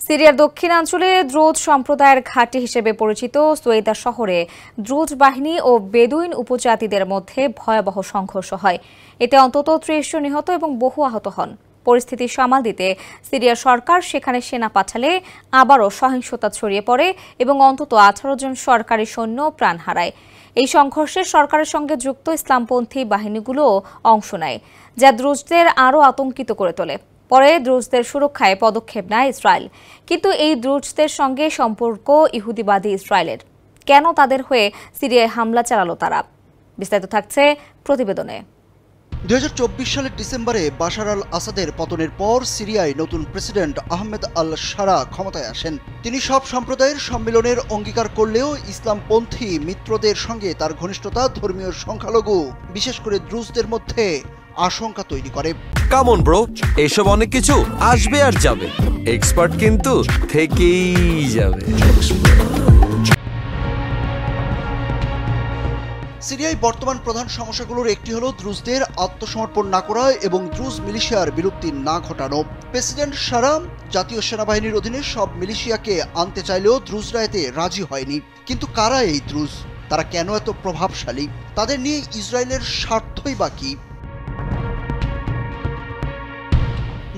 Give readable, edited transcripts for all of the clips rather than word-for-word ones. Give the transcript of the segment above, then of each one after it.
সিরিয়ার দক্ষিণাঞ্চলে দ্রুজ সম্প্রদায়ের ঘাঁটি হিসেবে পরিচিত সুয়েদা শহরে দ্রুজ বাহিনী ও বেদুইন উপজাতিদের মধ্যে ভয়াবহ সংঘর্ষ হয়। এতে অন্তত ৩০ জন নিহত এবং বহু আহত হন। পরিস্থিতি সামাল দিতে সিরিয়ার সরকার সেখানে সেনা পাঠালে আবারও সহিংসতা ছড়িয়ে পড়ে এবং অন্তত ১৮ জন সরকারি সৈন্য প্রাণ হারায়। এই সংঘর্ষে সরকারের সঙ্গে যুক্ত ইসলামপন্থী বাহিনীগুলোও অংশ নেয়, যা দ্রুজদের আরও আতঙ্কিত করে তোলে। পরে দ্রুজদের সুরক্ষায় পদক্ষেপ নেয় ইসরায়েল। কিন্তু এই দ্রুজদের সঙ্গে সম্পর্ক ইহুদিবাদী ইসরায়েলের। কেন তাদের হয়ে সিরিয়ায় হামলা চালালো তারা? বিস্তারিত থাকছে প্রতিবেদনে। ২০২৪ সালের ডিসেম্বরে বাশার আল আসাদের পতনের পর সিরিয়ায় নতুন প্রেসিডেন্ট আহমেদ আল শারা ক্ষমতায় আসেন। তিনি সব সম্প্রদায়ের সম্মেলনের অঙ্গীকার করলেও ইসলামপন্থী মিত্রদের সঙ্গে তার ঘনিষ্ঠতা ধর্মীয় সংখ্যালঘু, বিশেষ করে দ্রুজদের মধ্যে আশঙ্কা তৈরি করে। কামন ব্রো, এসব অনেক কিছু আসবে আর যাবে, এক্সপার্ট কিন্তু থেকেই যাবে। সিরিয়ায় বর্তমান প্রধান সমস্যাগুলোর একটি হলো দ্রুজদের আত্মসমর্পণ না করা এবং দ্রুজ মিলিশিয়ার বিলুপ্তি না ঘটানো। প্রেসিডেন্ট শারা জাতীয় সেনাবাহিনীর অধীনে সব মিলিশিয়াকে আনতে চাইলেও দ্রুজরা এতে রাজি হয়নি। কিন্তু কারা এই দ্রুজ? তারা কেন এত প্রভাবশালী? তাদের নিয়ে ইসরায়েলের স্বার্থই বা কি?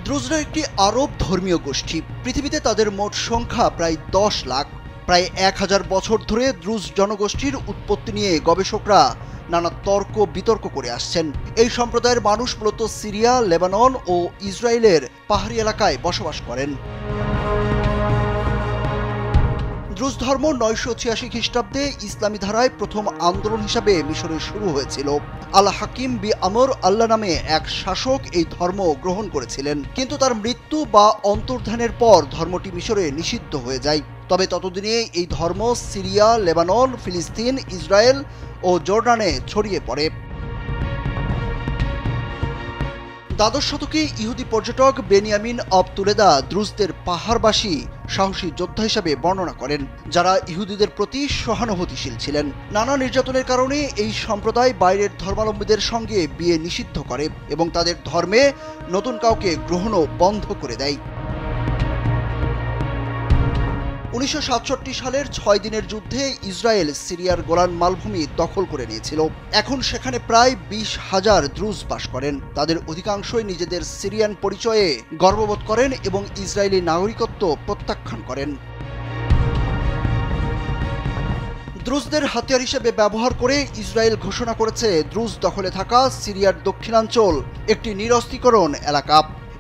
দ্রুজরা একটি আরব ধর্মীয় গোষ্ঠী। পৃথিবীতে তাদের মোট সংখ্যা প্রায় ১০ লাখ। প্রায় ১,০০০ বছর ধরে দ্রুজ জনগোষ্ঠীর উৎপত্তি নিয়ে গবেষকরা নানা তর্ক বিতর্ক করে আসছেন। এই সম্প্রদায়ের মানুষ মূলত সিরিয়া, লেবানন ও ইসরায়েলের পাহাড়ি এলাকায় বসবাস করেন। দ্রুজ ধর্ম ৯৮৬ খ্রিস্টাব্দে ইসলামী ধারায় প্রথম আন্দোলন হিসাবে মিশরে শুরু হয়েছিল। আল হাকিম বি আমর আল্লাহ নামে এক শাসক এই ধর্ম গ্রহণ করেছিলেন, কিন্তু তার মৃত্যু বা অন্তর্ধানের পর ধর্মটি মিশরে নিষিদ্ধ হয়ে যায়। তবে ততদিনে এই ধর্ম সিরিয়া, লেবানন, ফিলিস্তিন, ইসরায়েল ও জর্ডানে ছড়িয়ে পড়ে। দ্বাদশ শতকে ইহুদি পর্যটক বেনিয়ামিন অব তুলেদা দ্রুজদের পাহাড়বাসী সাহসী যোদ্ধা হিসাবে বর্ণনা করেন, যারা ইহুদিদের প্রতি সহানুভূতিশীল ছিলেন। নানা নির্যাতনের কারণে এই সম্প্রদায় বাইরের ধর্মাবলম্বীদের সঙ্গে বিয়ে নিষিদ্ধ করে এবং তাদের ধর্মে নতুন কাউকে গ্রহণও বন্ধ করে দেয়। ১৯৬৭ সালের ৬ দিনের যুদ্ধে ইসরায়েল সিরিয়ার গোলান মালভূমি দখল করে নিয়েছিল। এখন সেখানে প্রায় ২০,০০০ দ্রুজ বাস করেন। তাদের অধিকাংশই নিজেদের সিরিয়ান পরিচয়ে গর্ববোধ করেন এবং ইসরায়েলি নাগরিকত্ব প্রত্যাখ্যান করেন। দ্রুজদের হাতিয়ার হিসেবে ব্যবহার করে ইসরায়েল ঘোষণা করেছে দ্রুজ দখলে থাকা সিরিয়ার দক্ষিণাঞ্চল একটি নিরস্ত্রীকরণ এলাকা।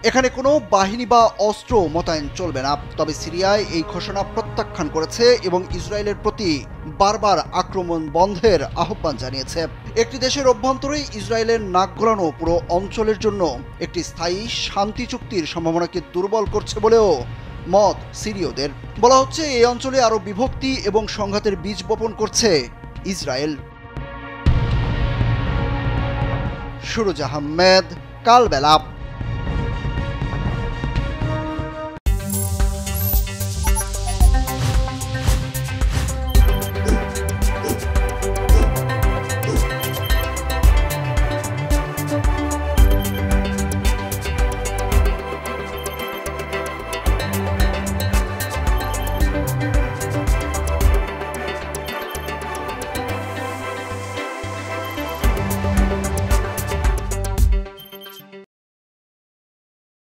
এখানে কোনো বাহিনী বা অস্ত্র মোতায়েন চলবে না। তবে সিরিয়ায় এই ঘোষণা প্রত্যাখ্যান করেছে এবং ইসরায়েলের প্রতি বারবার আক্রমণ বন্ধের আহ্বান জানিয়েছে। একটি দেশের অভ্যন্তরে ইসরায়েলের নাক গলানো পুরো অঞ্চলের জন্য একটি স্থায়ী শান্তি চুক্তির সম্ভাবনাকে দুর্বল করছে বলেও মত সিরীয়দের। বলা হচ্ছে এই অঞ্চলে আরও বিভক্তি এবং সংঘাতের বীজ বপন করছে ইসরায়েল। সুরজ আহমেদ, কালবেলা।